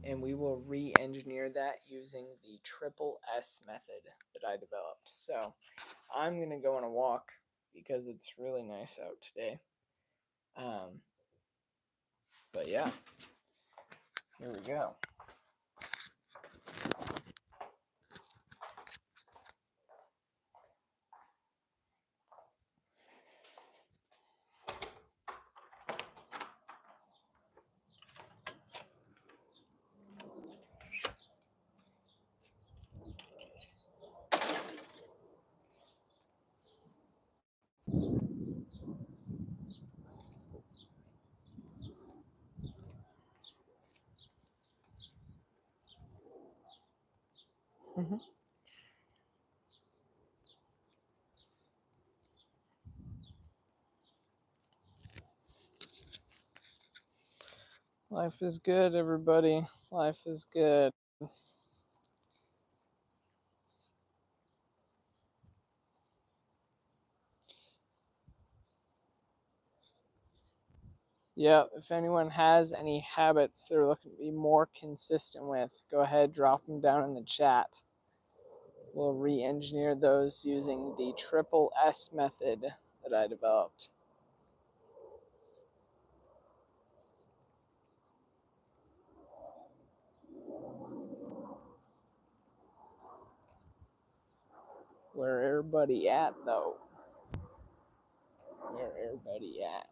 and we will re-engineer that using the triple S method that I developed. So I'm going to go on a walk because it's really nice out today. But yeah, here we go. Mm-hmm. Life is good, everybody. Life is good. Yeah, if anyone has any habits they're looking to be more consistent with, go ahead, drop them down in the chat. We'll re-engineer those using the triple S method that I developed. Where everybody at, though? Where everybody at?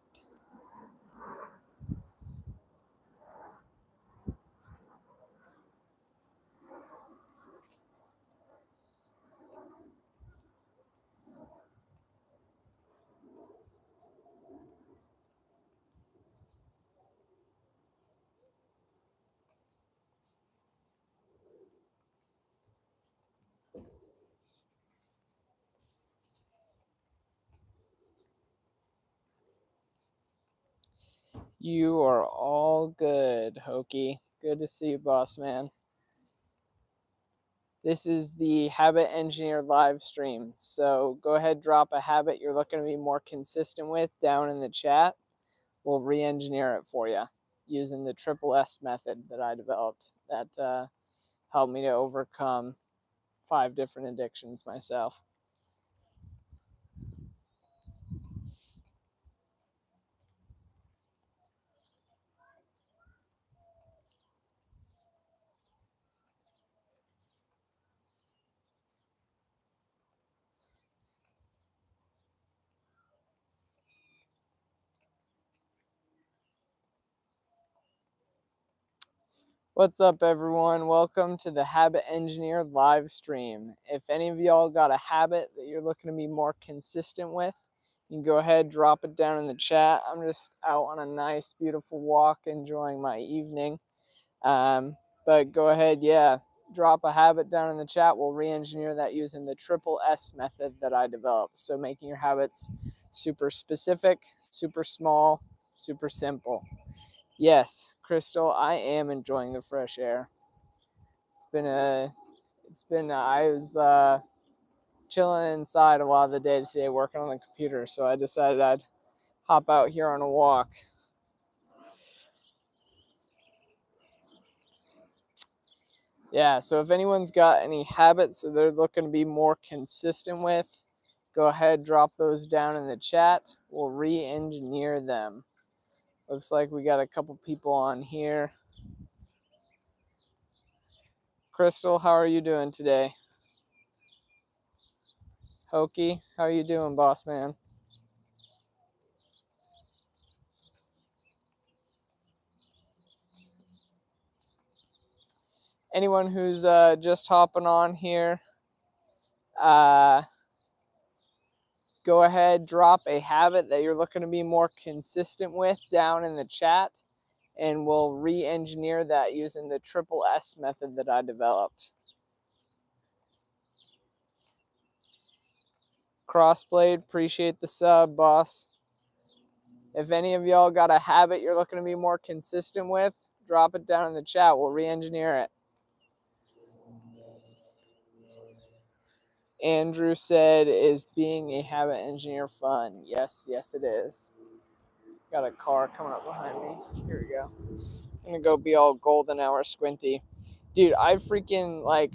You are all good, Hokey. Good to see you, boss man. This is the Habit Engineer live stream. So go ahead, drop a habit you're looking to be more consistent with down in the chat. We'll re-engineer it for you using the triple S method that I developed that helped me to overcome 5 different addictions myself. What's up, everyone? Welcome to the Habit Engineer live stream. If any of y'all got a habit that you're looking to be more consistent with, you can go ahead, drop it down in the chat. I'm just out on a nice, beautiful walk, enjoying my evening. But go ahead, yeah, drop a habit down in the chat. We'll re-engineer that using the triple S method that I developed. So making your habits super specific, super small, super simple. Yes, Crystal, I am enjoying the fresh air. I was chilling inside a lot of the day today working on the computer, so I decided I'd hop out here on a walk. Yeah, so if anyone's got any habits that they're looking to be more consistent with, go ahead, drop those down in the chat. We'll re-engineer them. Looks like we got a couple people on here. Crystal, how are you doing today? Hokey, how are you doing, boss man? Anyone who's just hopping on here, go ahead, drop a habit that you're looking to be more consistent with down in the chat, and we'll re-engineer that using the triple S method that I developed. Crossblade, appreciate the sub, boss. If any of y'all got a habit you're looking to be more consistent with, drop it down in the chat. We'll re-engineer it. Andrew said, is being a habit engineer fun? Yes, yes it is. Got a car coming up behind me. Here we go. I'm gonna go be all golden hour squinty. Dude, I freaking like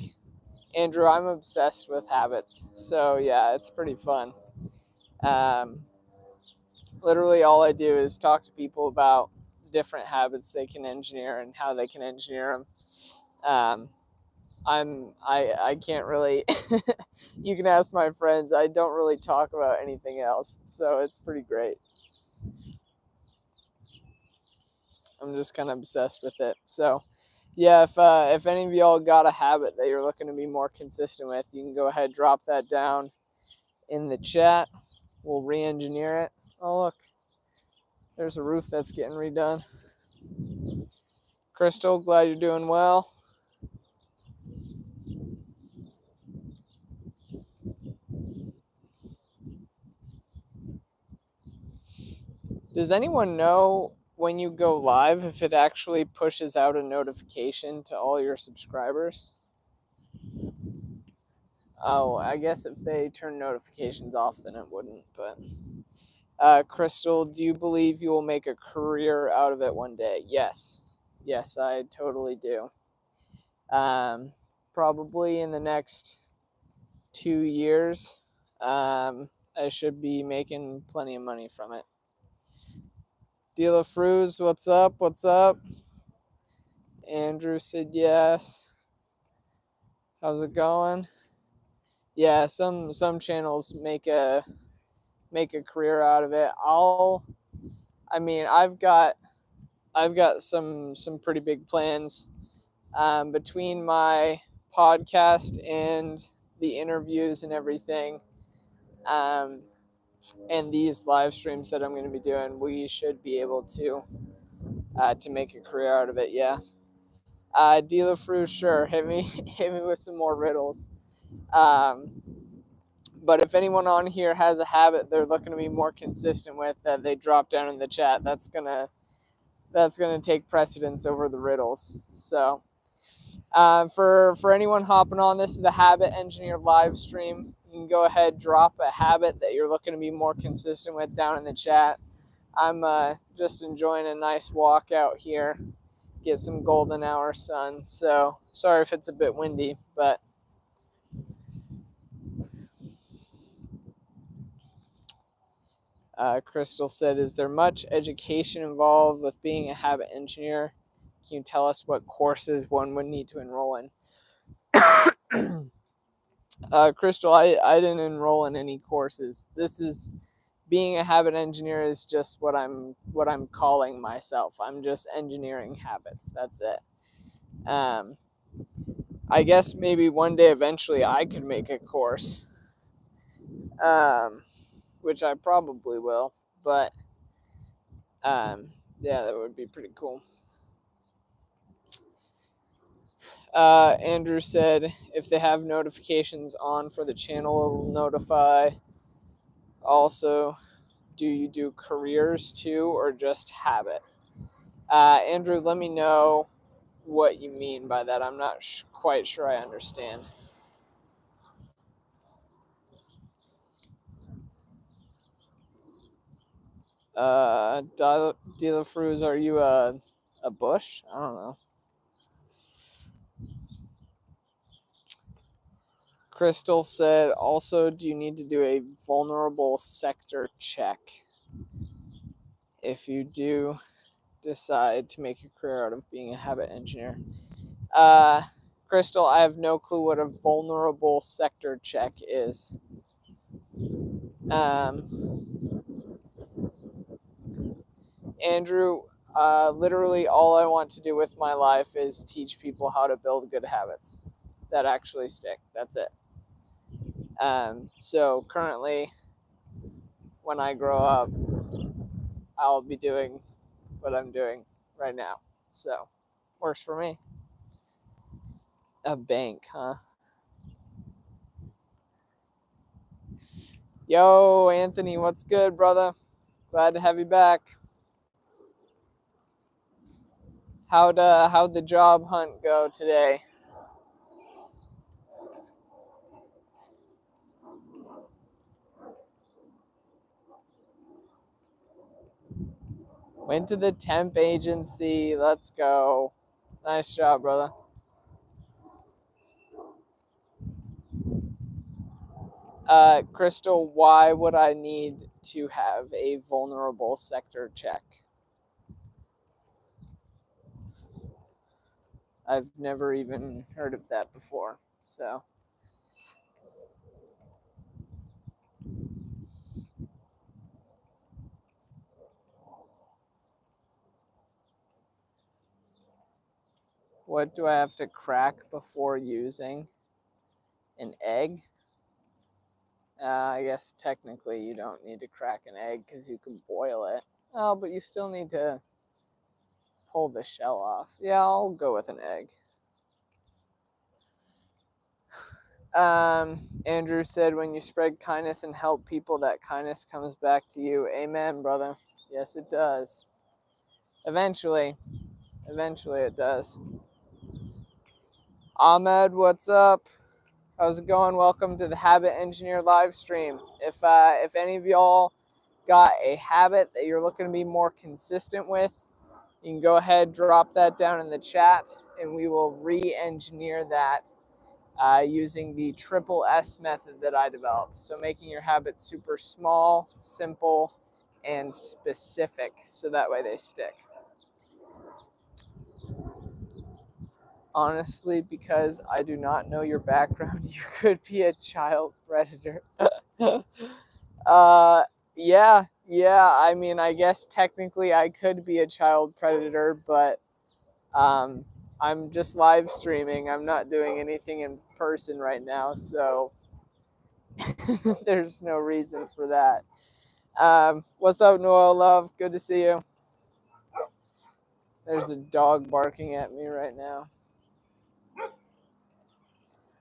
Andrew, I'm obsessed with habits. So yeah, it's pretty fun. Um, Literally all I do is talk to people about different habits they can engineer and how they can engineer them. Um, I can't really you can ask my friends. I don't really talk about anything else. So it's pretty great. I'm just kind of obsessed with it. So yeah, if any of y'all got a habit that you're looking to be more consistent with, you can go ahead, drop that down in the chat. We'll re-engineer it. Oh look, there's a roof that's getting redone. Crystal, glad you're doing well. Does anyone know when you go live if it actually pushes out a notification to all your subscribers? Oh, I guess if they turn notifications off, then it wouldn't. But Crystal, do you believe you will make a career out of it one day? Yes. Yes, I totally do. Probably in the next 2 years, I should be making plenty of money from it. Deal of Fruz, what's up? What's up? Andrew said yes. How's it going? Yeah, some channels make a career out of it. I've got some pretty big plans between my podcast and the interviews and everything, and these live streams that I'm going to be doing. We should be able to make a career out of it. Yeah. Dealer Fruit, sure. Hit me hit me with some more riddles. Um, but if anyone on here has a habit they're looking to be more consistent with, that they drop down in the chat, that's gonna take precedence over the riddles. So for anyone hopping on, this is the Habit Engineer live stream. You can go ahead, drop a habit that you're looking to be more consistent with down in the chat. I'm just enjoying a nice walk out here, get some golden hour sun. So sorry if it's a bit windy, but Crystal said, is there much education involved with being a habit engineer? Can you tell us what courses one would need to enroll in? Crystal, I didn't enroll in any courses. This is being a habit engineer is just what I'm calling myself. I'm just engineering habits. That's it. I guess maybe one day eventually I could make a course, which I probably will. But yeah, that would be pretty cool. Andrew said if they have notifications on for the channel, it'll notify. Also, do you do careers too or just habit? Andrew, let me know what you mean by that. I'm not quite sure I understand. Dealer Fruz, are you a bush? I don't know. Crystal said, also, do you need to do a vulnerable sector check? If you do decide to make a career out of being a habit engineer. Crystal, I have no clue what a vulnerable sector check is. Andrew, literally all I want to do with my life is teach people how to build good habits that actually stick. That's it. So currently, when I grow up, I'll be doing what I'm doing right now. So, works for me. A bank, huh? Yo, Anthony, what's good, brother? Glad to have you back. How'd the job hunt go today? Went to the temp agency. Let's go. Nice job, brother. Crystal, why would I need to have a vulnerable sector check? I've never even heard of that before. So, what do I have to crack before using an egg? I guess technically you don't need to crack an egg because you can boil it. Oh, but you still need to pull the shell off. Yeah, I'll go with an egg. Andrew said, when you spread kindness and help people, that kindness comes back to you. Amen, brother. Yes, it does. Eventually it does. Ahmed, what's up? How's it going? Welcome to the Habit Engineer live stream. If any of y'all got a habit that you're looking to be more consistent with, you can go ahead, drop that down in the chat, and we will re-engineer that using the triple S method that I developed. So making your habits super small, simple, and specific, so that way they stick. Honestly, because I do not know your background, you could be a child predator. Yeah. I mean, I guess technically I could be a child predator, but I'm just live streaming. I'm not doing anything in person right now, so there's no reason for that. What's up, Noel Love? Good to see you. There's a dog barking at me right now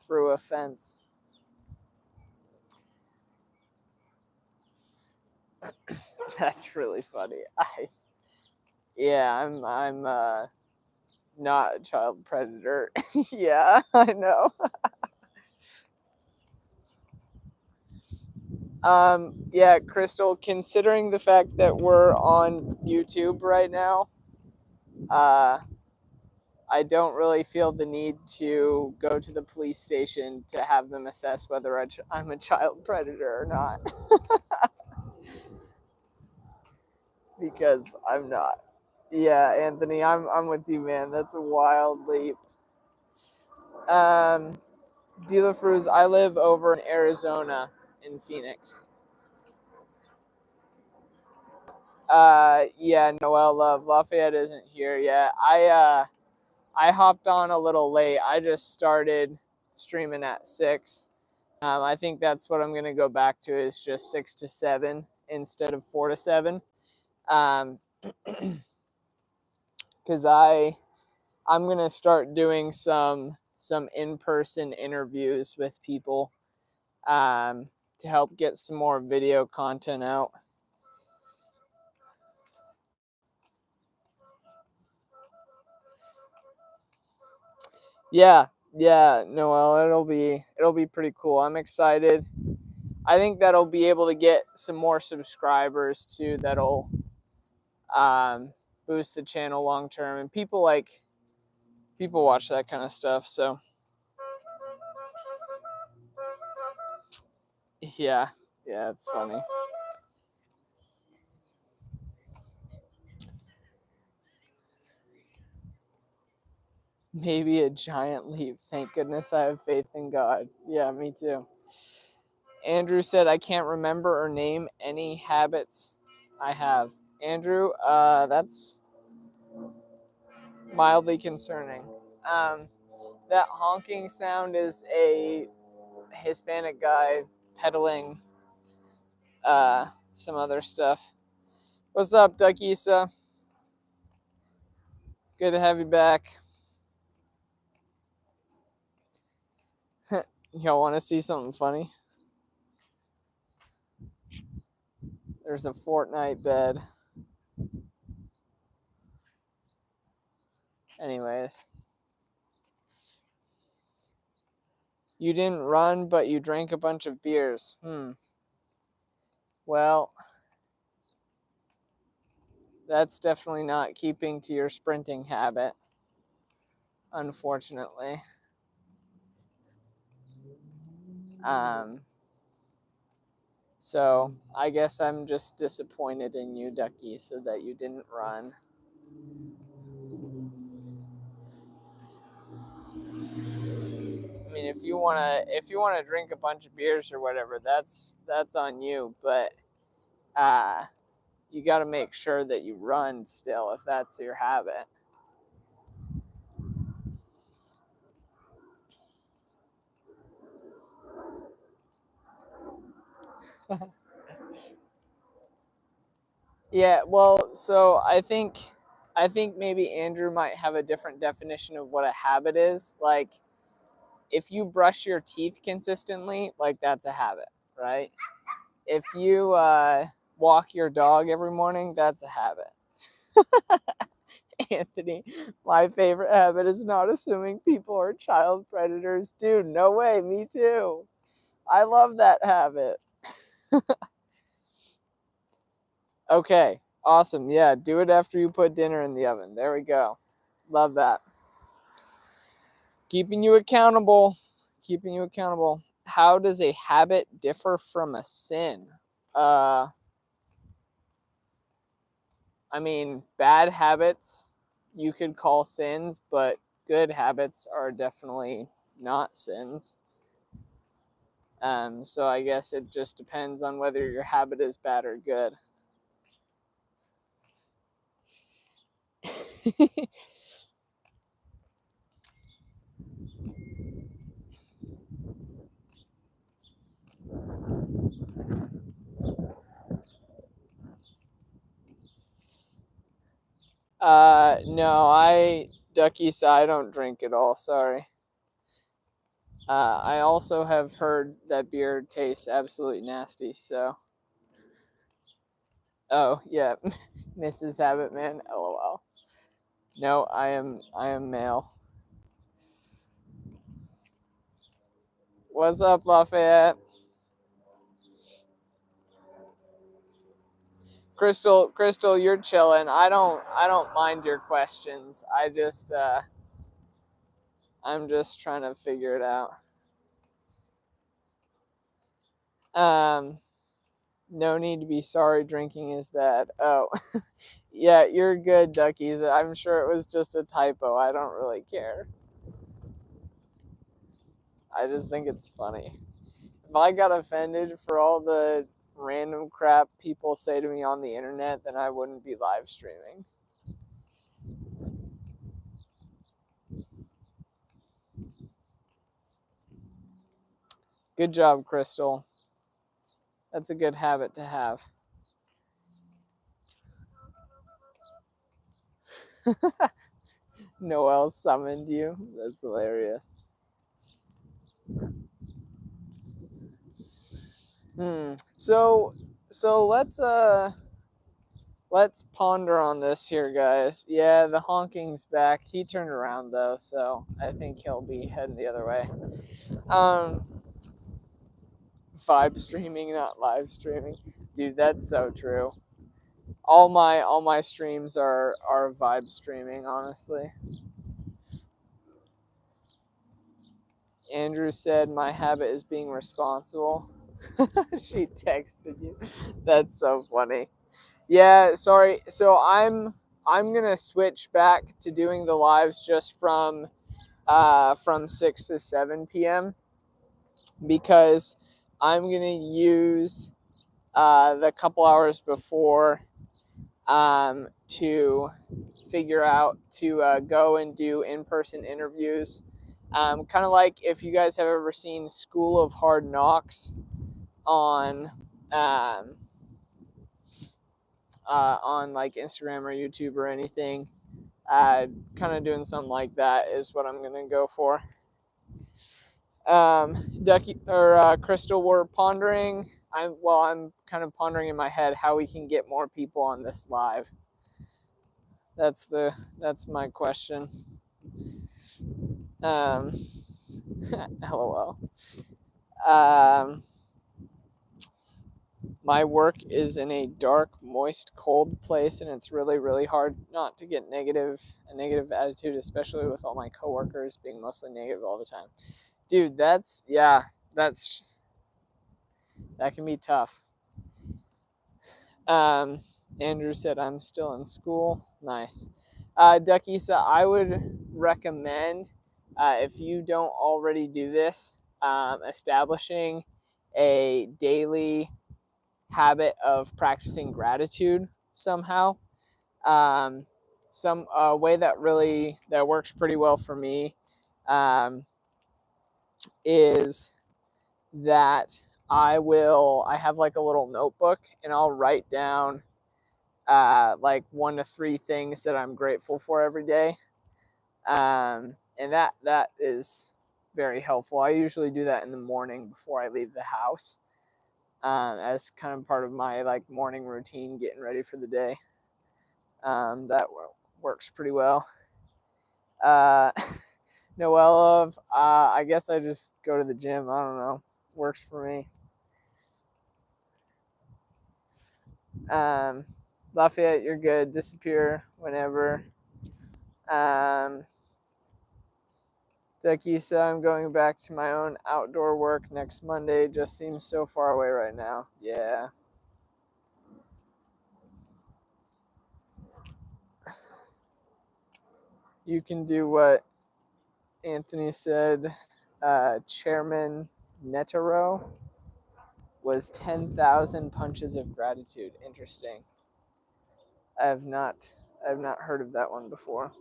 through a fence. That's really funny. I'm not a child predator. Yeah, I know. Yeah, Crystal, considering the fact that we're on YouTube right now, I don't really feel the need to go to the police station to have them assess whether I'm a child predator or not. Because I'm not. Yeah, Anthony, I'm with you, man. That's a wild leap. Dealer Fruz, I live over in Arizona, in Phoenix. Yeah, Noel Love, Lafayette isn't here yet. I hopped on a little late. I just started streaming at 6. I think that's what I'm gonna go back to, is just 6 to 7 instead of 4 to 7. Because I'm gonna start doing some in-person interviews with people to help get some more video content out. Yeah, Noel, it'll be pretty cool. I'm excited. I think that'll be able to get some more subscribers too. That'll boost the channel long term, and people watch that kind of stuff. So yeah, it's funny. Maybe a giant leap. Thank goodness I have faith in God. Yeah, me too. Andrew said, I can't remember or name any habits I have. Andrew, that's mildly concerning. That honking sound is a Hispanic guy peddling some other stuff. What's up, Duck Issa? Good to have you back. Y'all want to see something funny? There's a Fortnite bed. Anyways. You didn't run, but you drank a bunch of beers. Well, That's definitely not keeping to your sprinting habit, unfortunately. So I guess I'm just disappointed in you, Ducky, so that you didn't run. I mean, if you wanna drink a bunch of beers or whatever, that's on you. But you got to make sure that you run still if that's your habit. Yeah, well, so I think maybe Andrew might have a different definition of what a habit is. Like if you brush your teeth consistently, like that's a habit, right? If you walk your dog every morning, that's a habit. Anthony, my favorite habit is not assuming people are child predators. Dude, no way, me too. I love that habit. Okay, awesome. Yeah, do it after you put dinner in the oven. There we go. Love that. Keeping you accountable. Keeping you accountable. How does a habit differ from a sin? Uh, I mean, bad habits you could call sins, but good habits are definitely not sins. So I guess it just depends on whether your habit is bad or good. No, Ducky, so I don't drink at all. Sorry. I also have heard that beer tastes absolutely nasty. So, oh yeah, Mrs. Habit Man, lol. No, I am male. What's up, Lafayette? Crystal, you're chilling. I don't mind your questions. I'm just trying to figure it out. Um, no need to be sorry. Drinking is bad. Oh, yeah, you're good, Duckies. I'm sure it was just a typo. I don't really care. I just think it's funny. If I got offended for all the random crap people say to me on the internet, then I wouldn't be live streaming. Good job, Crystal. That's a good habit to have. Noel summoned you. That's hilarious. So let's ponder on this here, guys. Yeah, the honking's back. He turned around though, so I think he'll be heading the other way. Um, Vibe streaming, not live streaming, dude. That's so true. All my streams are vibe streaming. Honestly, Andrew said my habit is being responsible. She texted you. That's so funny. Yeah, sorry. So I'm gonna switch back to doing the lives just from 6 to 7 p.m. because I'm gonna use the couple hours before to figure out to go and do in-person interviews. Kind of like if you guys have ever seen School of Hard Knocks on um, on like Instagram or YouTube or anything. Kind of doing something like that is what I'm gonna go for. Ducky or Crystal, we're pondering. I'm kind of pondering in my head how we can get more people on this live. That's my question. Um, LOL. Um, my work is in a dark, moist, cold place, and it's really, really hard not to get a negative attitude, especially with all my coworkers being mostly negative all the time. Dude, that can be tough. Andrew said I'm still in school. Nice. Ducky, so I would recommend, if you don't already do this, establishing a daily habit of practicing gratitude somehow. Some way that works pretty well for me um, is that I have like a little notebook, and I'll write down like 1 to 3 things that I'm grateful for every day. And that is very helpful. I usually do that in the morning before I leave the house, as kind of part of my like morning routine, getting ready for the day. That works pretty well. Uh, Noella, I guess I just go to the gym. I don't know. Works for me. Lafayette, you're good. Disappear whenever. Ducky said, I'm going back to my own outdoor work next Monday. Just seems so far away right now. Yeah. You can do what Anthony said. Chairman Netero was 10,000 punches of gratitude. Interesting. I have not heard of that one before.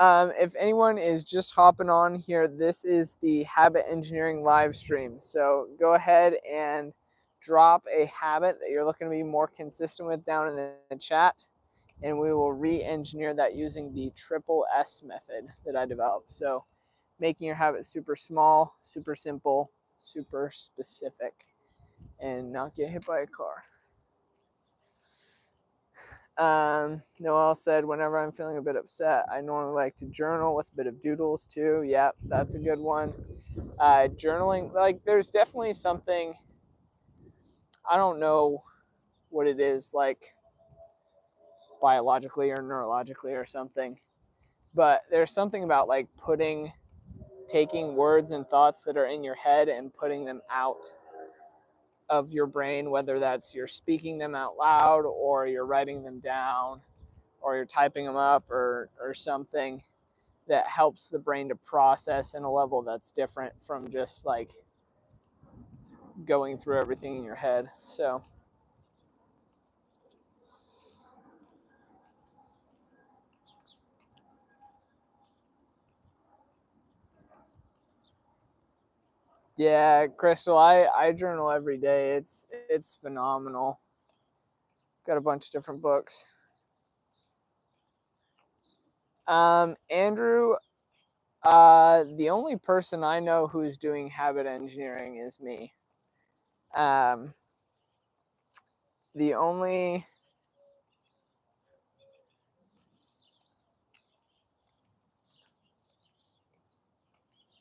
If anyone is just hopping on here, this is the Habit Engineering live stream. So go ahead and drop a habit that you're looking to be more consistent with down in the chat, and we will re-engineer that using the triple S method that I developed. So making your habit super small, super simple, super specific, and not get hit by a car. Noel said, whenever I'm feeling a bit upset, I normally like to journal with a bit of doodles too. Yep, that's a good one. Journaling, like, there's definitely something, I don't know what it is, like biologically or neurologically or something, but there's something about like taking words and thoughts that are in your head and putting them out of your brain, whether that's you're speaking them out loud or you're writing them down or you're typing them up or something, that helps the brain to process in a level that's different from just like going through everything in your head. So yeah, Crystal, I journal every day. It's phenomenal. Got a bunch of different books. Andrew, the only person I know who's doing habit engineering is me. The only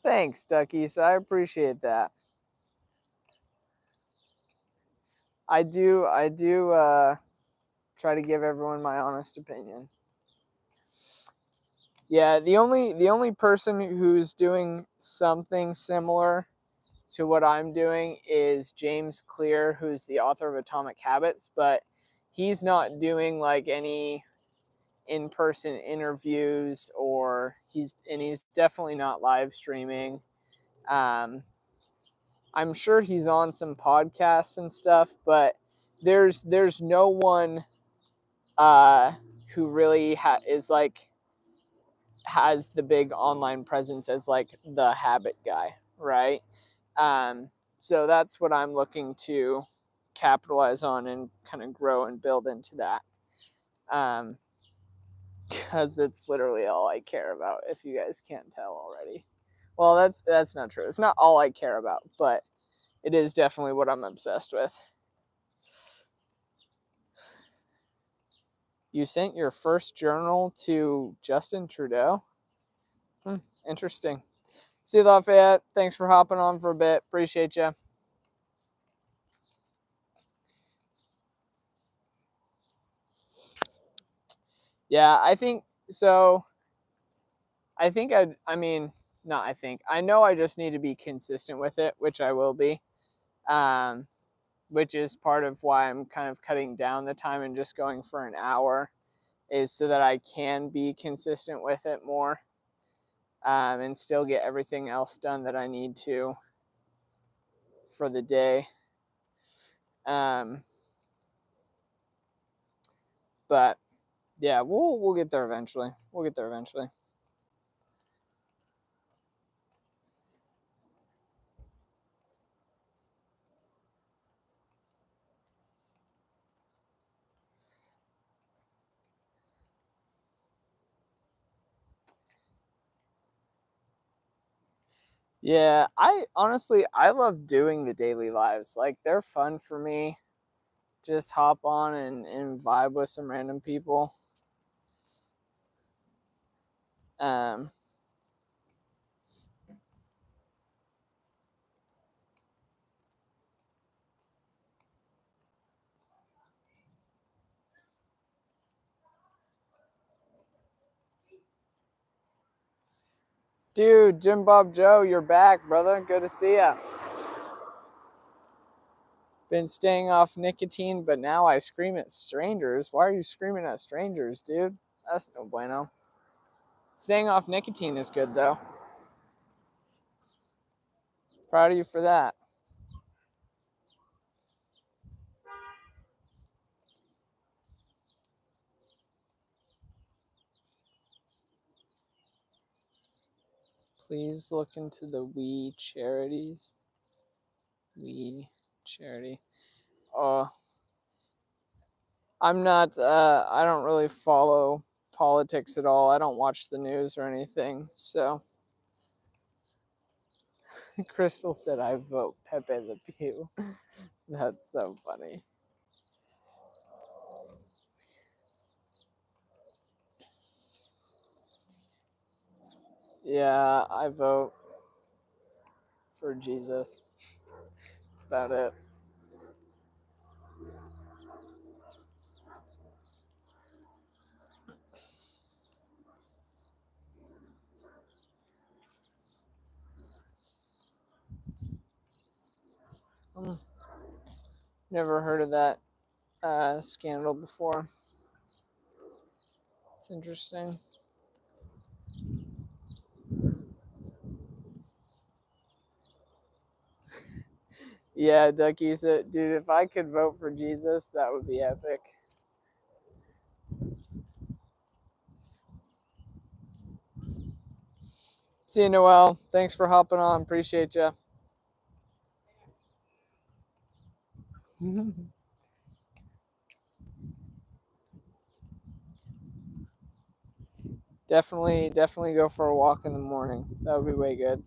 Thanks, Duckies. I appreciate that. I do try to give everyone my honest opinion. Yeah, the only person who's doing something similar to what I'm doing is James Clear, who's the author of Atomic Habits, but he's not doing like any in-person interviews, or he's definitely not live streaming. I'm sure he's on some podcasts and stuff, but there's no one who really is like has the big online presence as like the habit guy, right? So that's what I'm looking to capitalize on and kind of grow and build into that. Because it's literally all I care about, if you guys can't tell already. Well, that's not true. It's not all I care about, but it is definitely what I'm obsessed with. You sent your first journal to Justin Trudeau? Interesting. See you, Lafayette. Thanks for hopping on for a bit. Appreciate you. Yeah, I think so. I think I mean, not I think. I know I just need to be consistent with it, which I will be. Um, which is part of why I'm kind of cutting down the time and just going for an hour, is so that I can be consistent with it more, and still get everything else done that I need to for the day. Um, but yeah, we'll get there eventually. We'll get there eventually. Yeah, I honestly I love doing the daily lives. Like they're fun for me. Just hop on and vibe with some random people. Um, dude, Jim Bob Joe, you're back, brother. Good to see ya. Been staying off nicotine, but now I scream at strangers. Why are you screaming at strangers, dude? That's no bueno. Staying off nicotine is good, though. Proud of you for that. Please look into the We charities. We charity. Oh, I'm not, I don't really follow politics at all. I don't watch the news or anything. So, Crystal said I vote Pepe the Pew. That's so funny. Yeah, I vote for Jesus. That's about it. Mm, never heard of that scandal before. It's interesting. Yeah, Ducky said, dude, if I could vote for Jesus, that would be epic. See you, Noel. Thanks for hopping on. Appreciate you. Definitely go for a walk in the morning. That would be way good.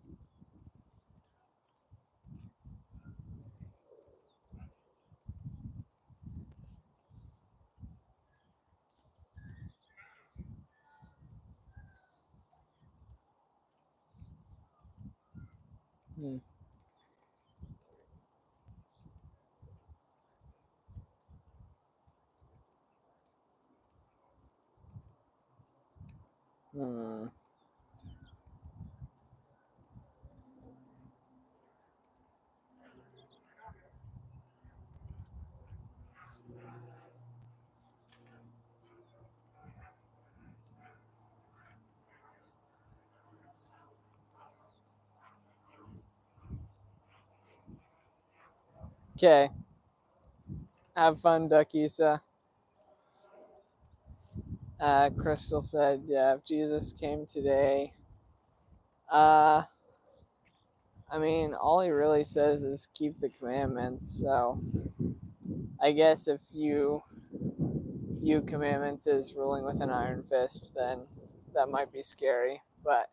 Hmm. Hmm. Okay. Have fun, Duckies. Crystal said, yeah, if Jesus came today, uh, I mean, all he really says is keep the commandments. So I guess if you view commandments as ruling with an iron fist, then that might be scary. But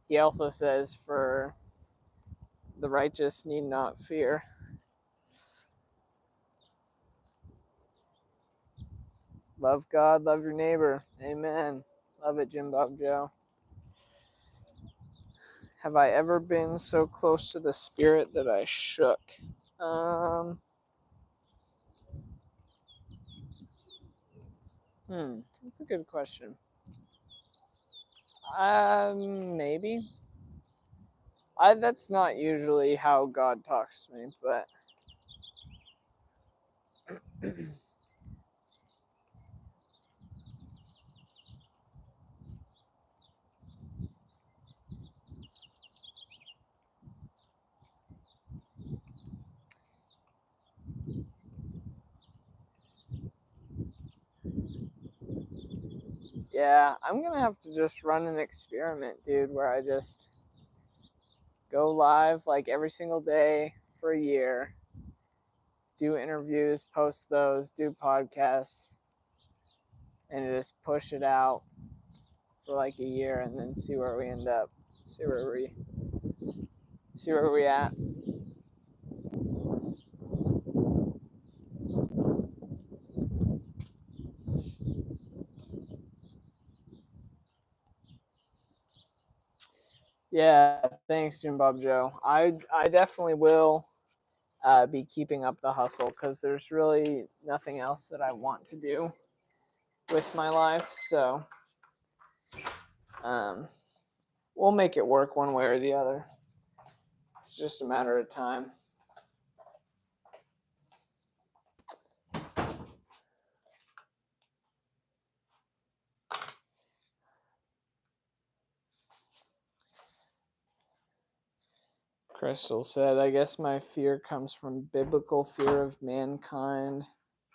he also says, for the righteous need not fear. Love God, love your neighbor. Amen. Love it, Jim Bob Joe. Have I ever been so close to the spirit that I shook? Um, That's a good question. Maybe. That's not usually how God talks to me, but yeah, I'm gonna have to just run an experiment, dude, where I just go live like every single day for a year, do interviews, post those, do podcasts, and just push it out for like a year and then see where we end up. See where we at. Yeah, thanks, Jim Bob Joe. I definitely will be keeping up the hustle because there's really nothing else that I want to do with my life. So um, we'll make it work one way or the other. It's just a matter of time. Crystal said, I guess my fear comes from biblical fear of mankind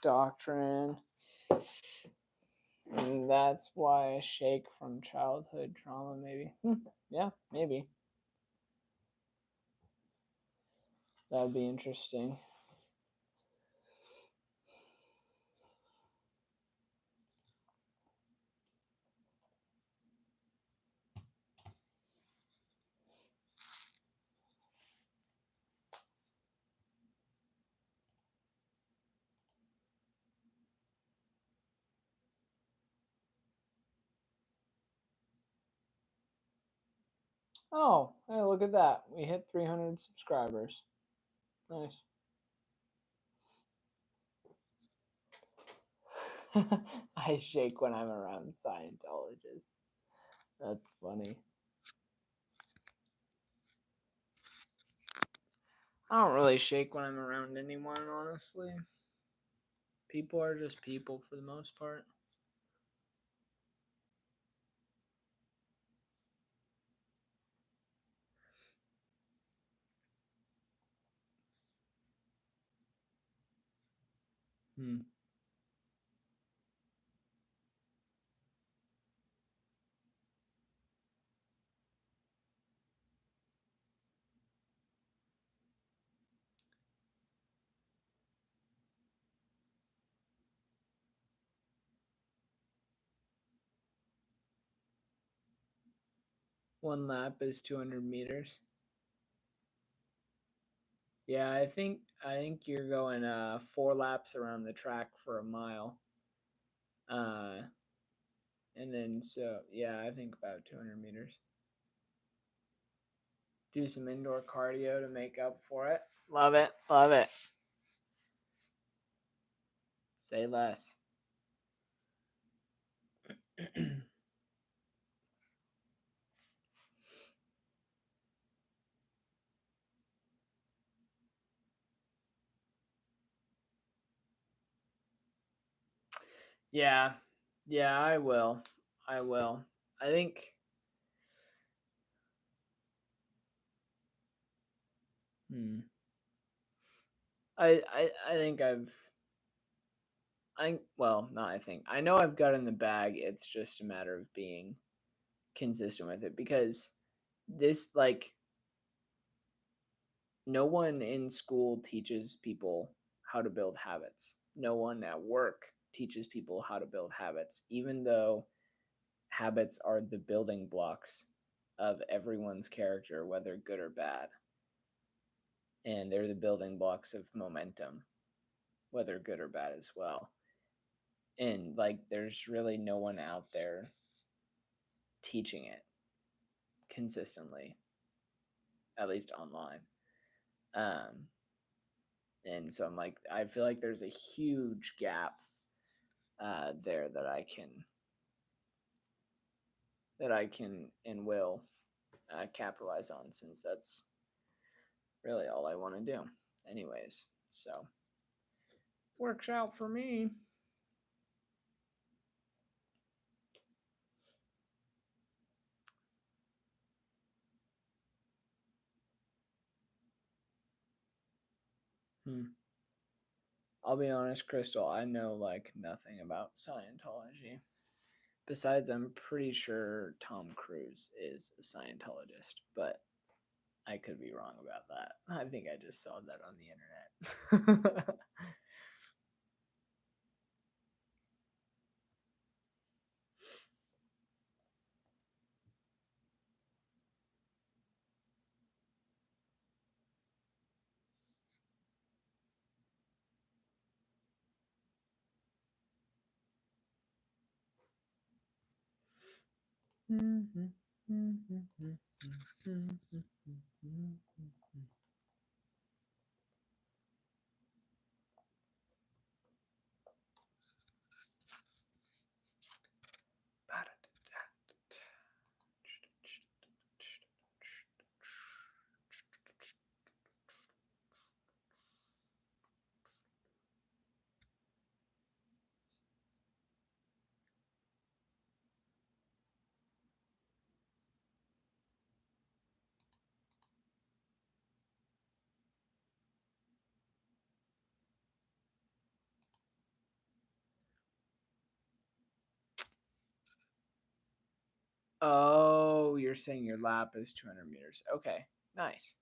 doctrine. And that's why I shake from childhood trauma, maybe. Yeah, maybe. That would be interesting. Oh, hey, look at that. We hit 300 subscribers. Nice. I shake when I'm around Scientologists. That's funny. I don't really shake when I'm around anyone, honestly. People are just people for the most part. Hmm. One lap is 200 meters. Yeah, I think you're going 4 laps around the track for a mile. Uh, and then so yeah, I think about 200 meters. Do some indoor cardio to make up for it. Love it, love it. Say less. Yeah, yeah, I will. I will. I think. Hmm. I think well, not I think. I know I've got in the bag. It's just a matter of being consistent with it because this like no one in school teaches people how to build habits. No one at work teaches people how to build habits, even though habits are the building blocks of everyone's character, whether good or bad. And they're the building blocks of momentum, whether good or bad as well. And like, there's really no one out there teaching it consistently, at least online. Um, and so I'm like, I feel like there's a huge gap there that I can and will capitalize on, since that's really all I want to do anyways. So works out for me. I'll be honest, Crystal, I know like nothing about Scientology. Besides, I'm pretty sure Tom Cruise is a Scientologist, but I could be wrong about that. I think I just saw that on the internet. Oh, you're saying your lap is 200 meters. Okay, nice.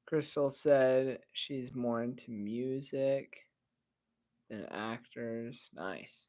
Crystal said she's more into music than actors. Nice.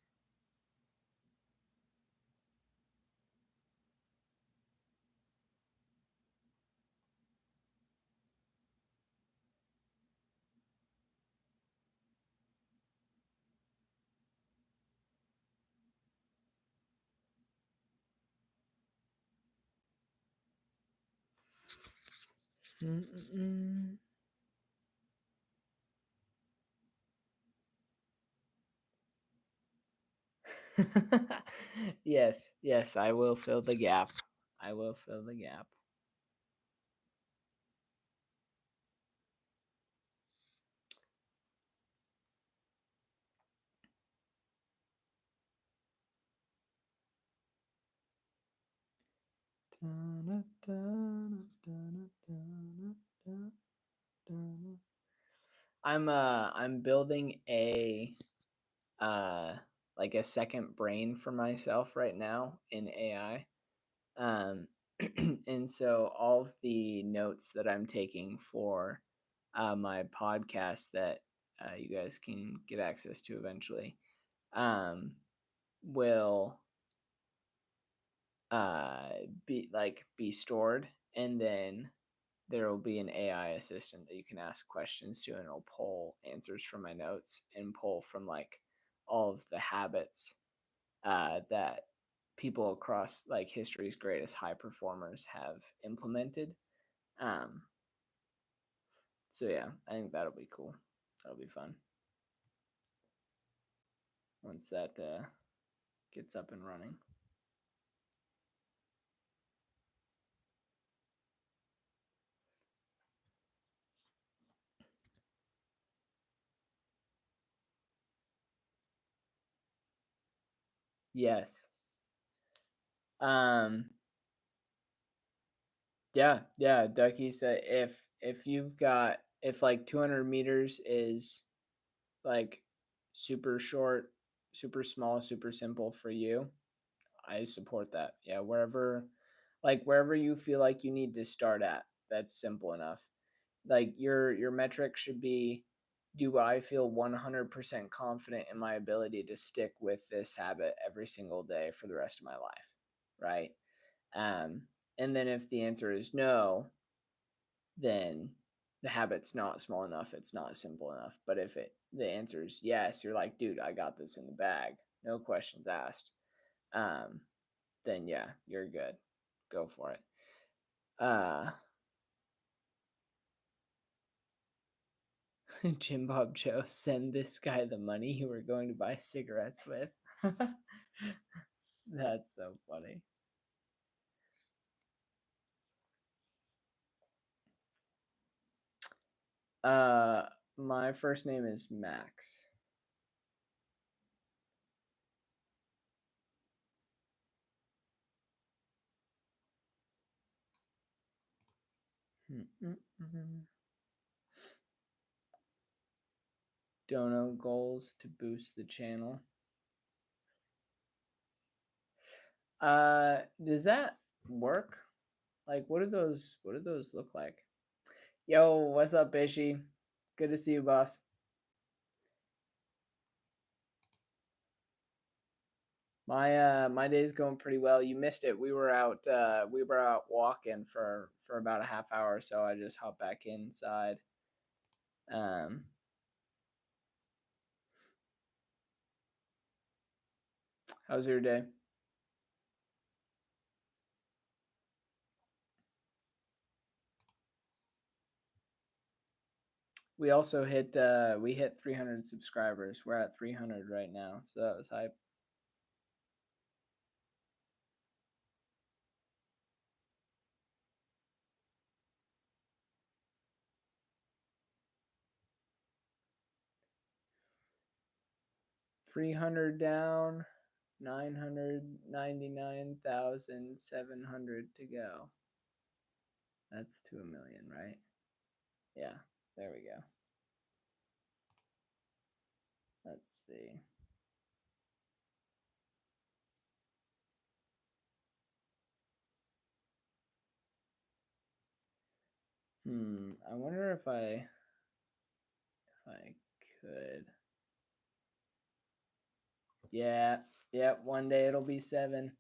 Yes, yes, I will fill the gap. I will fill the gap. I'm building a uh like a second brain for myself right now in AI. Um and so all of the notes that I'm taking for my podcast that you guys can get access to eventually um will uh be stored, and then there will be an AI assistant that you can ask questions to, and it'll pull answers from my notes and pull from like all of the habits that people across like history's greatest high performers have implemented. Um, so yeah, I think that'll be cool. That'll be fun once that gets up and running. Yes. Um, yeah, yeah. Ducky said if like 200 meters is like super short, super small, super simple for you, I support that. Yeah, wherever you feel like you need to start at. that's simple enough. Like your metric should be, do I feel 100% confident in my ability to stick with this habit every single day for the rest of my life, right? Um, and then if the answer is no, then the habit's not small enough, it's not simple enough. But if the answer is yes, you're like, dude, I got this in the bag, no questions asked. Um, then yeah, you're good. Go for it. Uh, Jim Bob Joe, send this guy the money you were going to buy cigarettes with. That's so funny. Uh, my first name is Max. Dono goals to boost the channel. Does that work? Like, what do those look like? Yo, what's up, Bishy? Good to see you, boss. My day's going pretty well. You missed it. We were out walking for about a half hour, so I just hopped back inside. Um, how's your day? We hit 300 subscribers. We're at 300 right now, so that was hype. $300 down, 999,700 to go. That's to 1,000,000, right? Yeah, there we go. Let's see. I wonder if I could. Yeah, one day it'll be 7.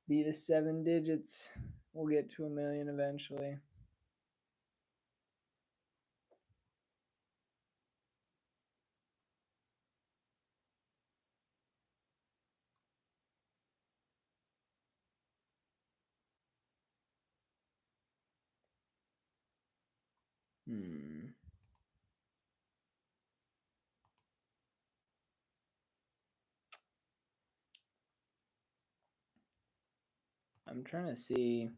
Be the 7 digits. We'll get to 1,000,000 eventually. I'm trying to see.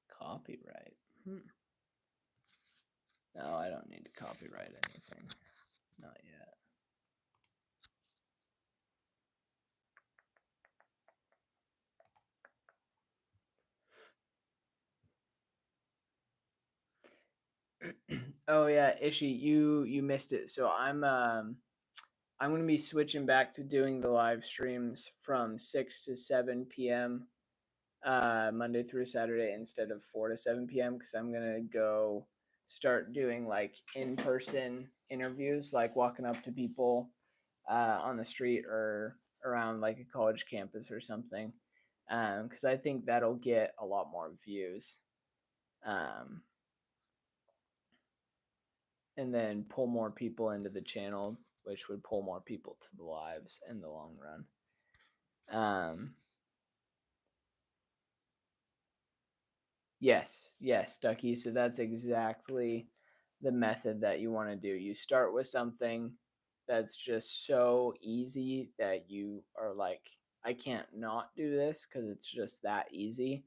Copyright. No, I don't need to copyright anything. Not yet. Oh yeah, Ishi, you missed it. So I'm gonna be switching back to doing the live streams from 6 to 7 p.m. Monday through Saturday instead of 4 to 7 p.m. because I'm gonna go start doing like in-person interviews, like walking up to people on the street or around like a college campus or something, because I think that'll get a lot more views. Um, and then pull more people into the channel, which would pull more people to the lives in the long run. Yes, Ducky. So that's exactly the method that you want to do. You start with something that's just so easy that you are like, I can't not do this because it's just that easy.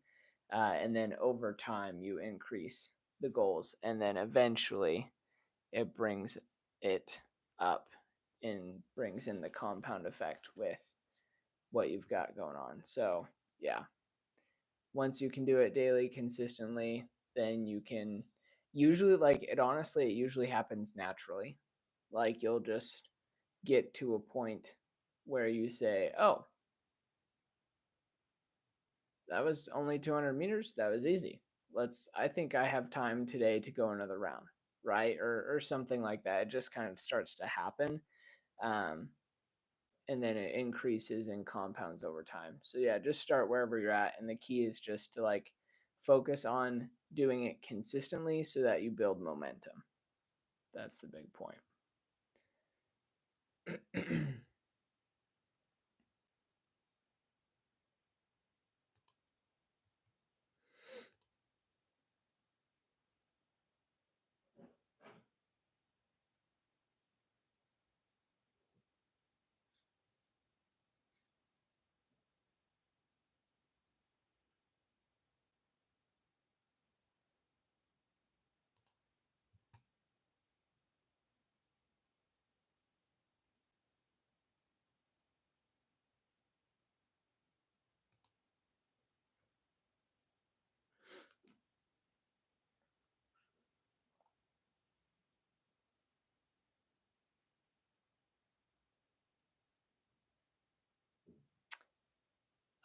And then over time, you increase the goals. And then eventually, it brings it up and brings in the compound effect with what you've got going on. So, yeah, once you can do it daily consistently, then you can usually, like, it usually happens naturally. Like, you'll just get to a point where you say, oh, that was only 200 meters. That was easy. I think I have time today to go another round, right? Or something like that. It just kind of starts to happen. Um, and then it increases and compounds over time. So yeah, just start wherever you're at. And the key is just to like focus on doing it consistently so that you build momentum. That's the big point.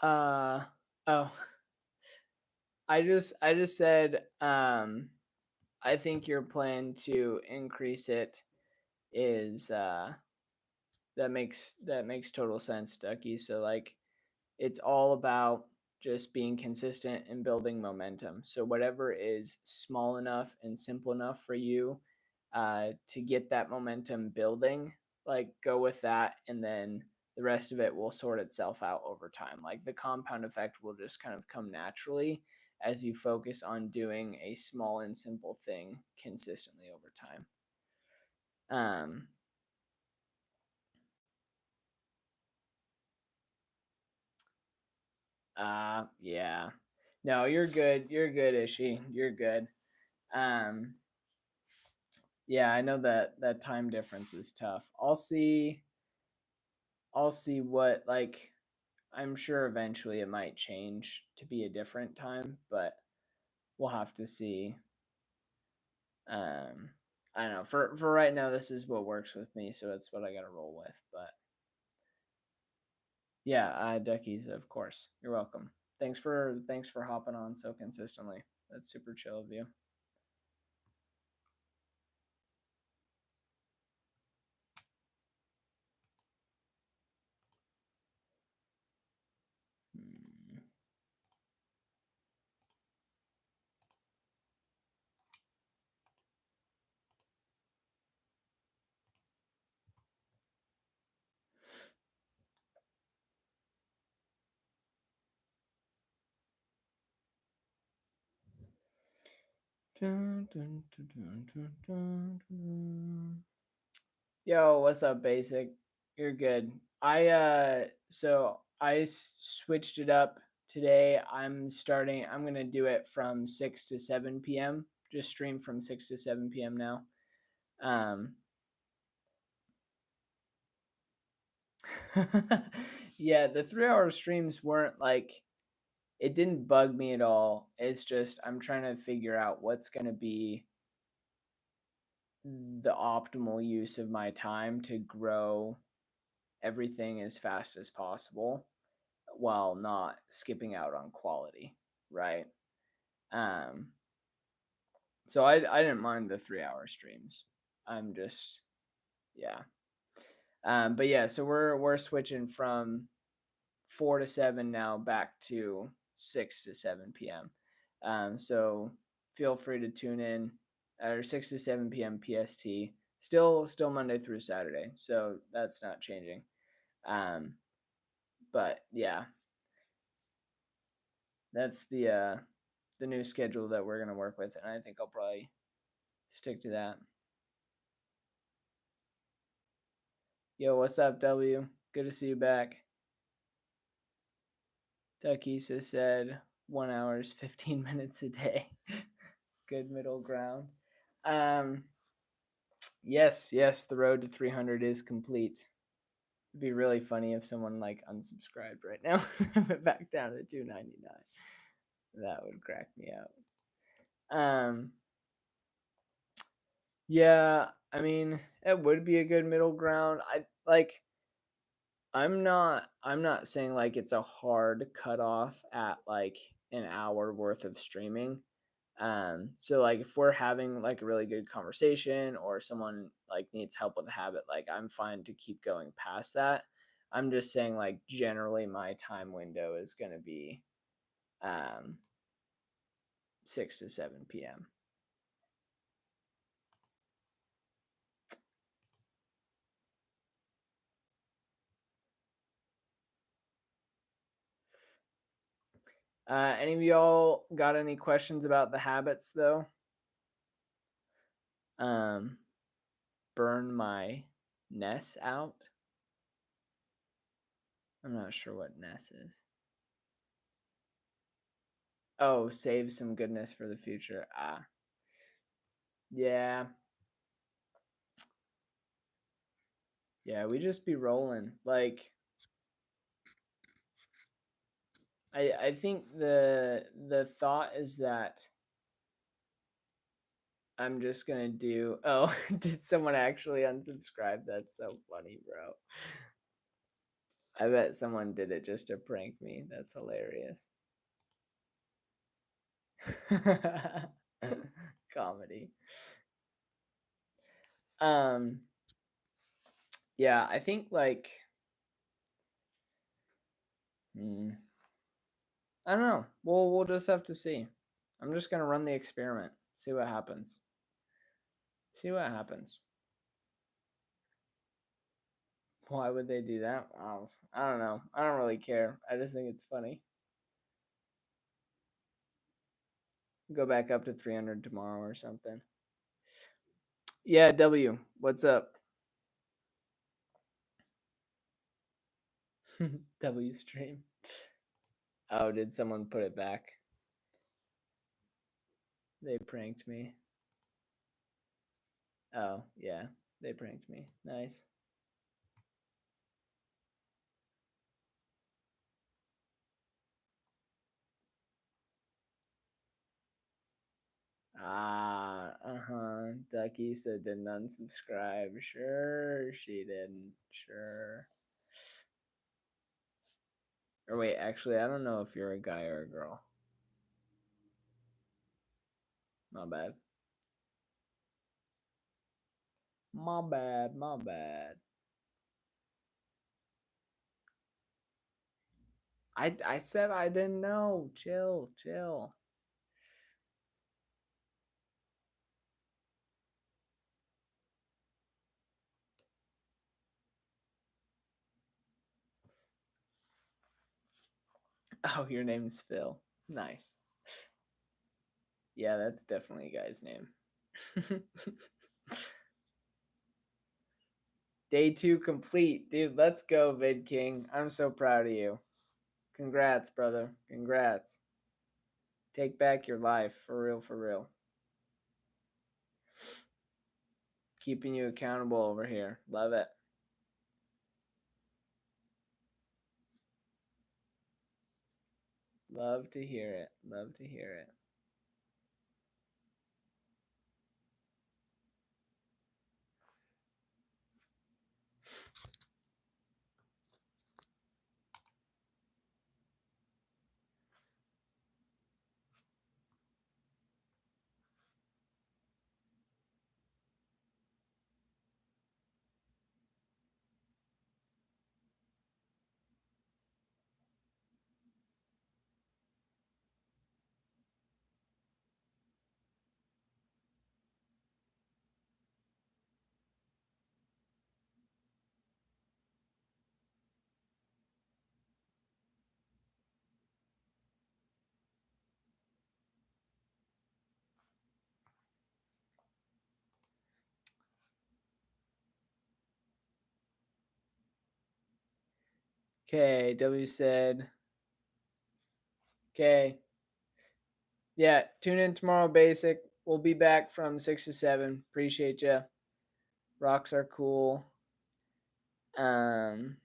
uh oh, I just said I think your plan to increase it is that makes total sense, Ducky. So like it's all about just being consistent and building momentum. So whatever is small enough and simple enough for you to get that momentum building, like go with that, and then the rest of it will sort itself out over time. Like the compound effect will just kind of come naturally as you focus on doing a small and simple thing consistently over time. Um, yeah. No, you're good. You're good, Ishi. You're good. Um, yeah, I know that time difference is tough. I'll see what, like, I'm sure eventually it might change to be a different time, but we'll have to see. Um, I don't know. For right now, this is what works with me, so it's what I got to roll with. But yeah, Duckies, of course. You're welcome. Thanks for hopping on so consistently. That's super chill of you. Hmm. Dun, dun, dun, dun, dun, dun, dun. Yo, what's up, Basic? You're good. I switched it up today. I'm gonna do it from 6 to 7 p.m. Just stream from 6 to 7 p.m. now. Um yeah, the 3-hour streams weren't like, it didn't bug me at all. It's just I'm trying to figure out what's gonna be the optimal use of my time to grow everything as fast as possible while not skipping out on quality, right? Um, so I didn't mind the 3-hour streams. I'm just, yeah. But yeah, so we're switching from 4 to 7 now back to 6 to 7 p.m. So feel free to tune in at 6 to 7 p.m. PST. Still Monday through Saturday, so that's not changing. Um, but yeah, that's the new schedule that we're gonna work with, and I think I'll probably stick to that. Yo, what's up, W? Good to see you back. Duckies said 1 hours, 15 minutes a day. Good middle ground. Um, yes, the road to 300 is complete. It'd be really funny if someone like unsubscribed right now, back down to 299. That would crack me up. Yeah, I mean, it would be a good middle ground. I like I'm not saying like it's a hard cutoff at like an hour worth of streaming. So like if we're having like a really good conversation or someone like needs help with a habit, like I'm fine to keep going past that. I'm just saying like generally my time window is gonna be um 6 to 7 p.m. Any of y'all got any questions about the habits though? Um, burn my Ness out. I'm not sure what Ness is. Oh, save some goodness for the future. Ah, yeah, yeah. We just be rolling. Like, I think the thought is that I'm just gonna do. Oh, did someone actually unsubscribe? That's so funny, bro. I bet someone did it just to prank me. That's hilarious. Comedy. Um, yeah, I think like mm, I don't know. We'll just have to see. I'm just gonna run the experiment. See what happens. See what happens. Why would they do that? Oh, I don't know. I don't really care. I just think it's funny. Go back up to 300 tomorrow or something. Yeah, W. What's up? W stream. Oh, did someone put it back? They pranked me. Oh, yeah. They pranked me. Nice. Ah, uh-huh. Ducky said didn't unsubscribe. Sure, she didn't. Sure. Or wait, actually, I don't know if you're a guy or a girl. My bad. My bad. My bad. I said I didn't know. Chill, chill. Oh, your name's Phil. Nice. Yeah, that's definitely a guy's name. Day 2 complete. Dude, let's go, Vid King. I'm so proud of you. Congrats, brother. Congrats. Take back your life. For real, for real. Keeping you accountable over here. Love it. Love to hear it. Love to hear it. Okay, W said. Okay. Yeah, tune in tomorrow, Basic. We'll be back from 6 to 7. Appreciate you. Rocks are cool. Um,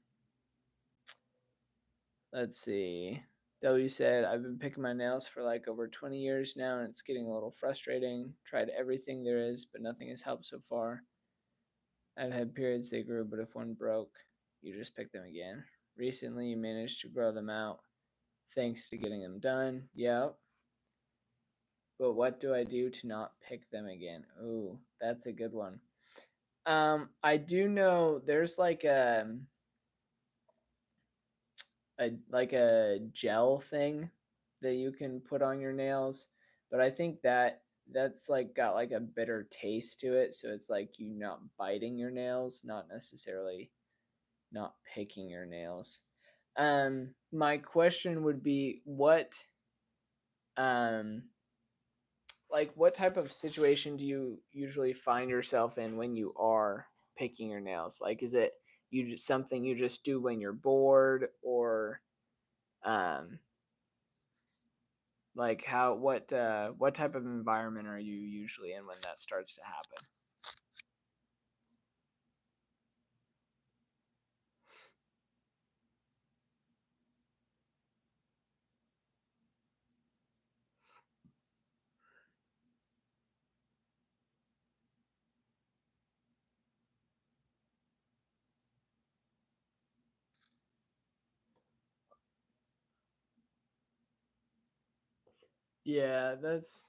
let's see. W said, I've been picking my nails for like over 20 years now, and it's getting a little frustrating. Tried everything there is, but nothing has helped so far. I've had periods they grew, but if one broke. you just pick them again. Recently, you managed to grow them out thanks to getting them done. Yep. But what do I do to not pick them again? Ooh, that's a good one. I do know there's like a gel thing that you can put on your nails, but I think that's like got like a bitter taste to it, so it's like you not biting your nails, not necessarily not picking your nails. My question would be um what type of situation do you usually find yourself in when you are picking your nails? Like, is it something you just do when you're bored, or um like what type of environment are you usually in when that starts to happen? Yeah, that's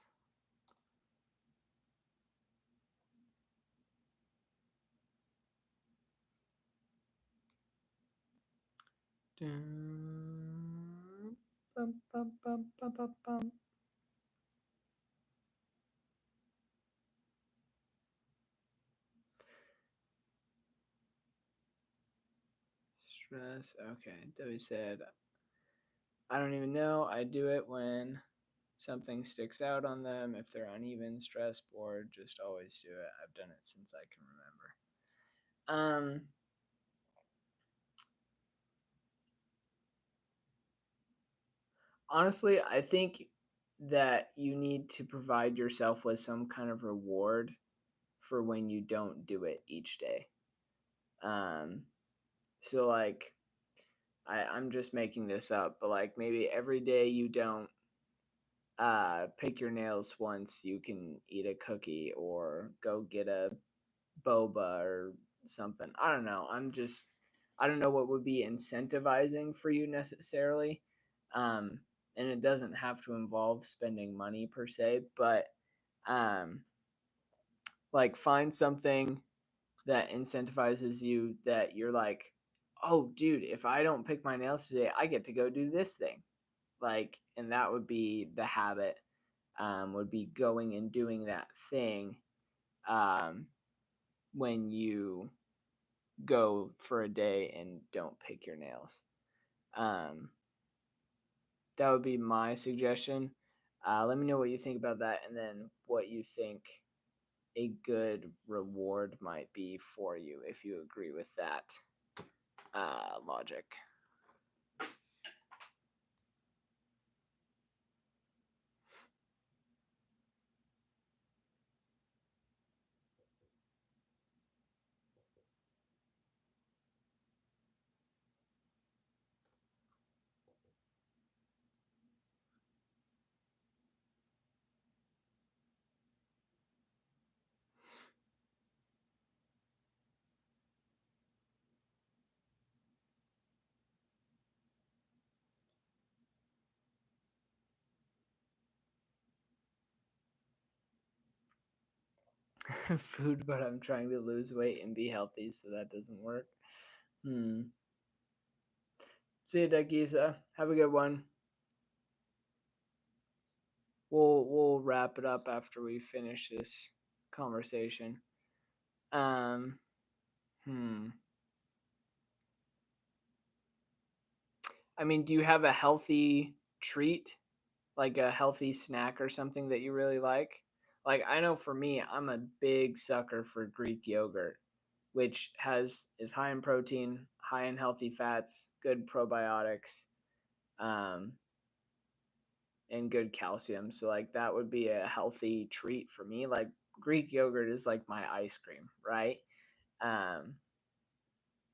Dun, bum, bum, bum, bum, bum, bum. Stress. Okay. Debbie said, I don't even know. I do it when something sticks out on them. If they're uneven, stress, bored, just always do it. I've done it since I can remember. Honestly, I think that you need to provide yourself with some kind of reward for when you don't do it each day. Um, so like I'm just making this up, but like maybe every day you don't pick your nails once, you can eat a cookie or go get a boba or something. I don't know. I don't know what would be incentivizing for you necessarily. Um, and it doesn't have to involve spending money per se, but um, like find something that incentivizes you that you're like, oh, dude, if I don't pick my nails today, I get to go do this thing. Like, and that would be the habit, would be going and doing that thing um, when you go for a day and don't pick your nails. Um, that would be my suggestion. Let me know what you think about that, and then what you think a good reward might be for you if you agree with that logic. Food, but I'm trying to lose weight and be healthy, so that doesn't work. Hmm. See you, Dakisa. Have a good one. We'll wrap it up after we finish this conversation. Um. Hmm. I mean, do you have a healthy treat, like a healthy snack or something that you really like? Like I know for me, I'm a big sucker for Greek yogurt, which has is high in protein, high in healthy fats, good probiotics, um, and good calcium. So like that would be a healthy treat for me. Like Greek yogurt is like my ice cream, right? Um,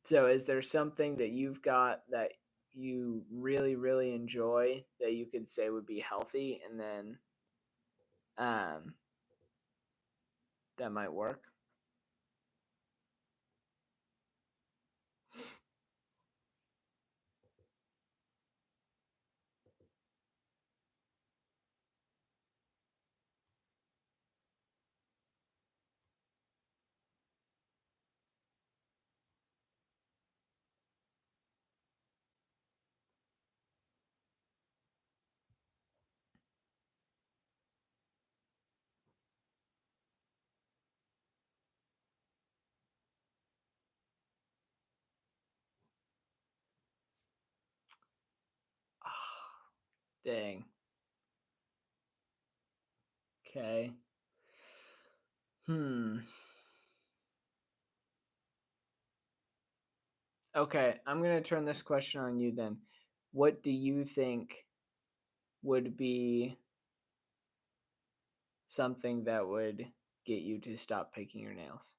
so is there something that you've got that you really really enjoy that you could say would be healthy, and then um, that might work? Dang. Okay. Hmm. Okay, I'm going to turn this question on you then. What do you think would be something that would get you to stop picking your nails?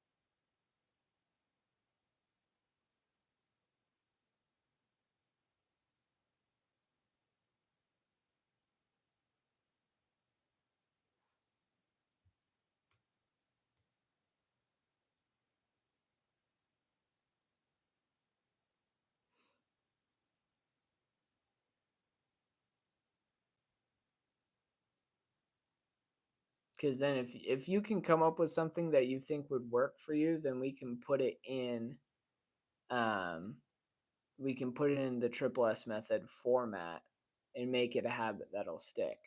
Because then if you can come up with something that you think would work for you, then um we can put it in the triple S method format and make it a habit that'll stick.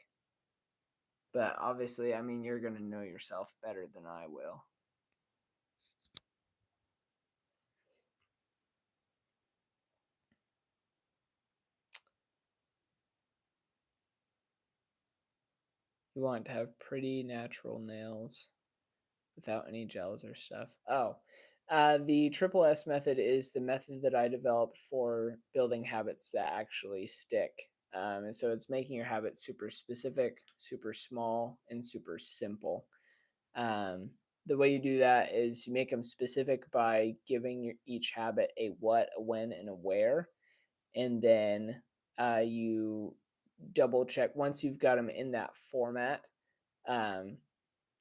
But obviously, I mean, you're going to know yourself better than I will. You want to have pretty natural nails without any gels or stuff. Oh, the triple S method is the method that I developed for building habits that actually stick. And so it's making your habit super specific, super small, and super simple. Um, the way you do that is you make them specific by giving each habit a what, a when, and a where. And then you double check once you've got them in that format. Um,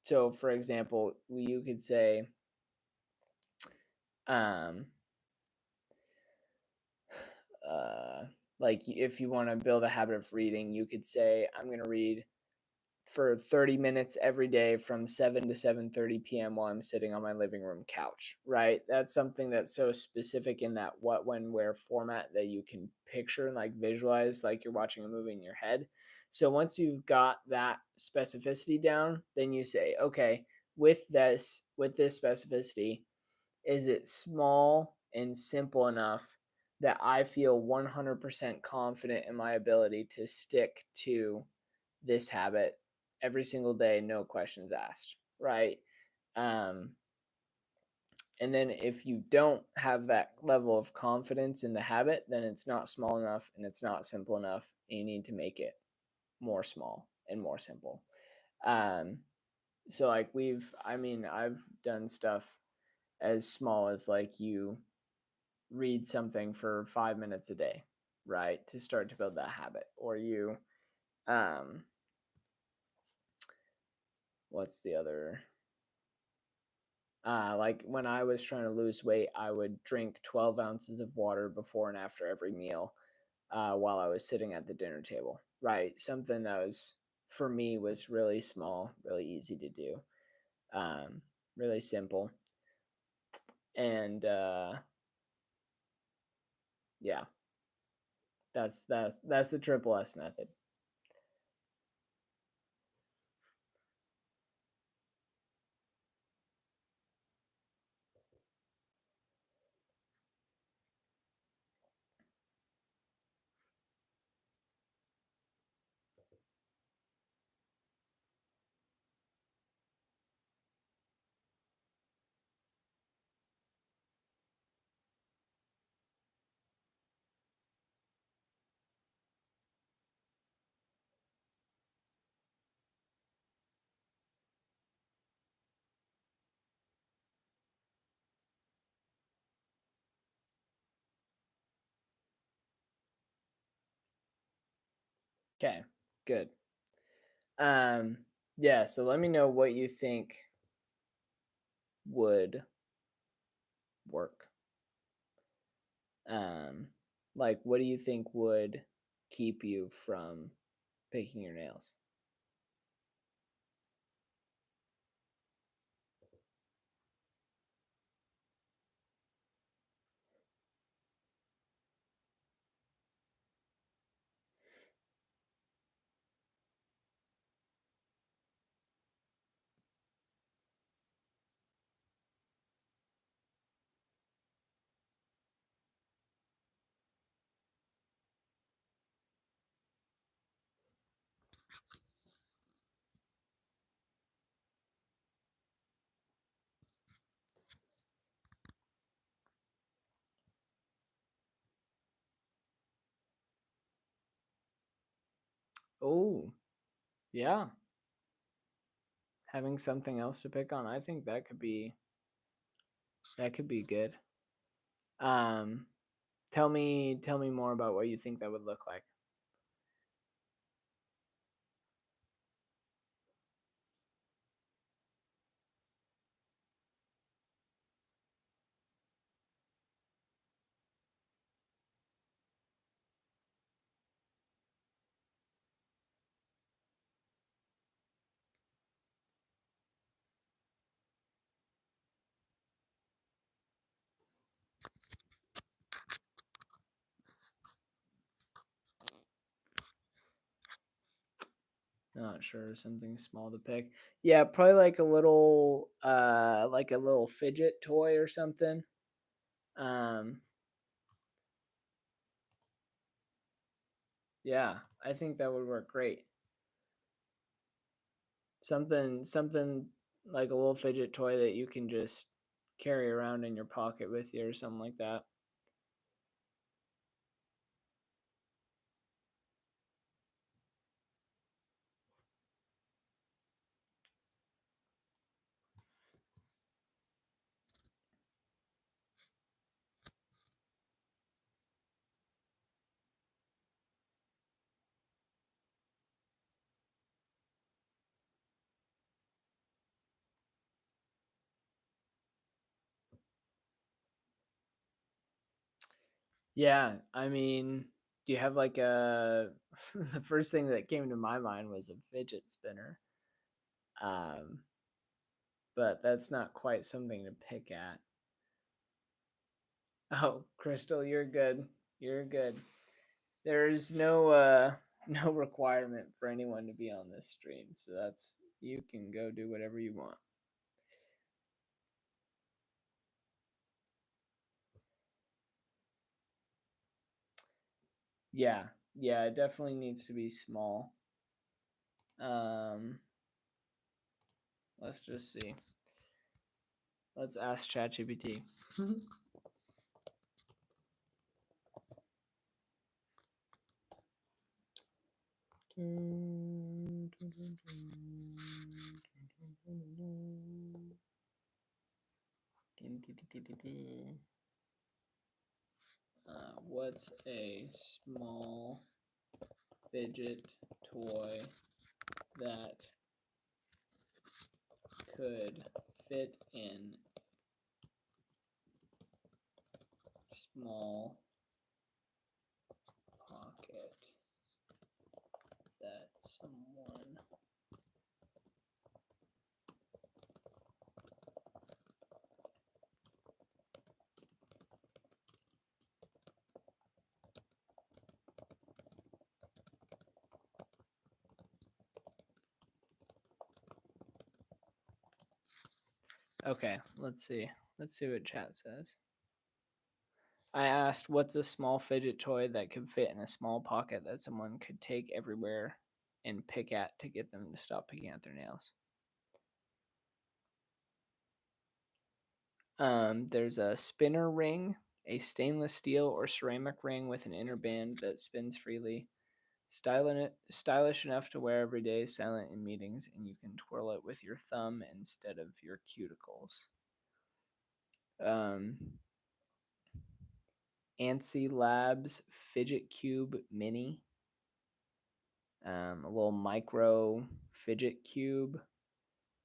so, for example, you could say, um, uh, like if you want to build a habit of reading, you could say, I'm going to read for 30 minutes every day from 7 to 7:30 p.m. while I'm sitting on my living room couch, right? That's something that's so specific in that what, when, where format that you can picture and like visualize like you're watching a movie in your head. So once you've got that specificity down, then you say, okay, with this specificity, is it small and simple enough that I feel 100% confident in my ability to stick to this habit every single day, no questions asked, right? Um, and then if you don't have that level of confidence in the habit, then it's not small enough and it's not simple enough. And you need to make it more small and more simple. Um, so like I've done stuff as small as like you read something for 5 minutes a day, right? To start to build that habit. Or you um what's the other like when I was trying to lose weight, I would drink 12 ounces of water before and after every meal while I was sitting at the dinner table. Right. Something that was, for me, was really small, really easy to do, um, really simple. And yeah, that's the triple S method. Okay, good. Um, yeah, so let me know what you think would work. Um, like, what do you think would keep you from picking your nails? Oh, yeah. Having something else to pick on, I think that could be good. Um, tell me more about what you think that would look like. Not sure, something small to pick. Yeah, probably like a little fidget toy or something. Um, yeah, I think that would work great. Something like a little fidget toy that you can just carry around in your pocket with you or something like that. Yeah, I mean, do you have like a the first thing that came to my mind was a fidget spinner. Um, but that's not quite something to pick at. Oh, Crystal, you're good. You're good. There's no no requirement for anyone to be on this stream, so that's you can go do whatever you want. Yeah, yeah, it definitely needs to be small. Um, let's just see. Let's ask ChatGPT. What's a small fidget toy that could fit in small pocket that someone Okay, let's see. Let's see what chat says. I asked, what's a small fidget toy that could fit in a small pocket that someone could take everywhere and pick at to get them to stop picking at their nails? There's a spinner ring, a stainless steel or ceramic ring with an inner band that spins freely, stylish enough to wear every day, silent in meetings, and you can twirl it with your thumb instead of your cuticles. Um, Ansi Labs Fidget Cube Mini, a little micro fidget cube.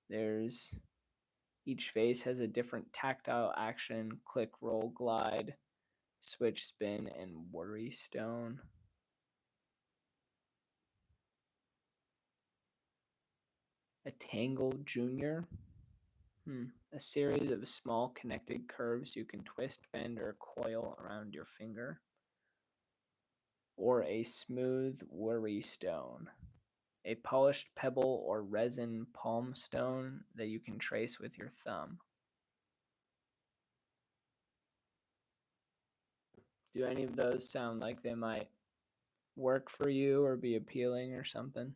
There's each face has a different tactile action: click, roll, glide, switch, spin, and worry stone. A Tangle Junior. A series of small connected curves you can twist, bend, or coil around your finger. Or a smooth worry stone. A polished pebble or resin palm stone that you can trace with your thumb. Do any of those sound like they might work for you or be appealing or something?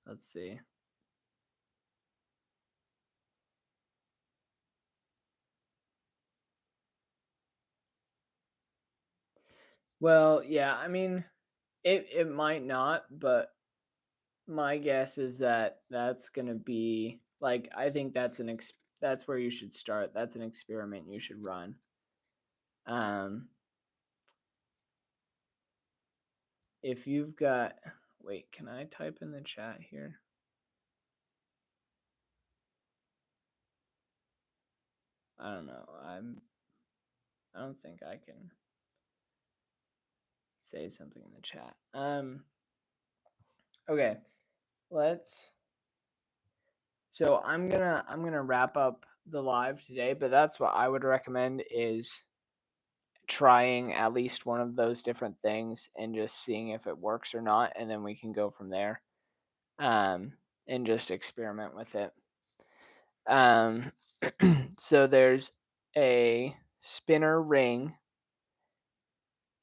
Let's see. Well, yeah, I mean, it might not, but my guess is that that's gonna be like I think that's where you should start. That's an experiment you should run. Um, if you've got, wait, can I type in the chat here? I don't know. I don't think I can say something in the chat. Okay, let's. So I'm gonna wrap up the live today, but that's what I would recommend is trying at least one of those different things and just seeing if it works or not, and then we can go from there. And just experiment with it. Um, so there's a spinner ring,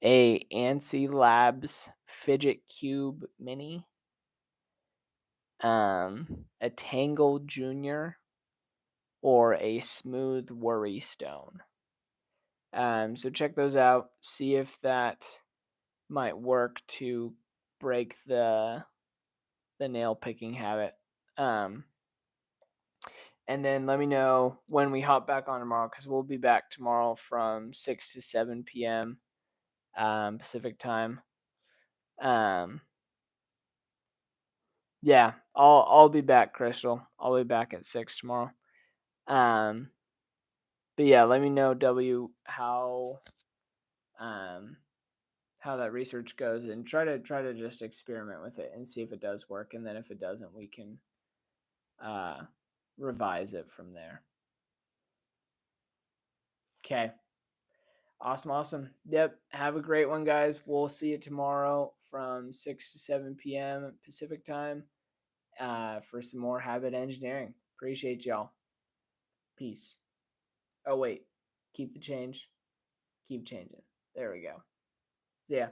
a ANSI Labs Fidget Cube Mini, a Tangle Junior, or a Smooth Worry Stone. So check those out. See if that might work to break the nail picking habit. And then let me know when we hop back on tomorrow because we'll be back tomorrow from 6 to 7 p.m. Pacific time. Yeah, I'll be back, Crystal. I'll be back at 6 tomorrow. But yeah, let me know, W, how that research goes, and try to just experiment with it and see if it does work. And then if it doesn't, we can revise it from there. Okay. Awesome. Yep. Have a great one, guys. We'll see you tomorrow from 6 to 7 p.m. Pacific time for some more habit engineering. Appreciate y'all. Peace. Oh, wait. Keep the change. Keep changing. There we go. See ya.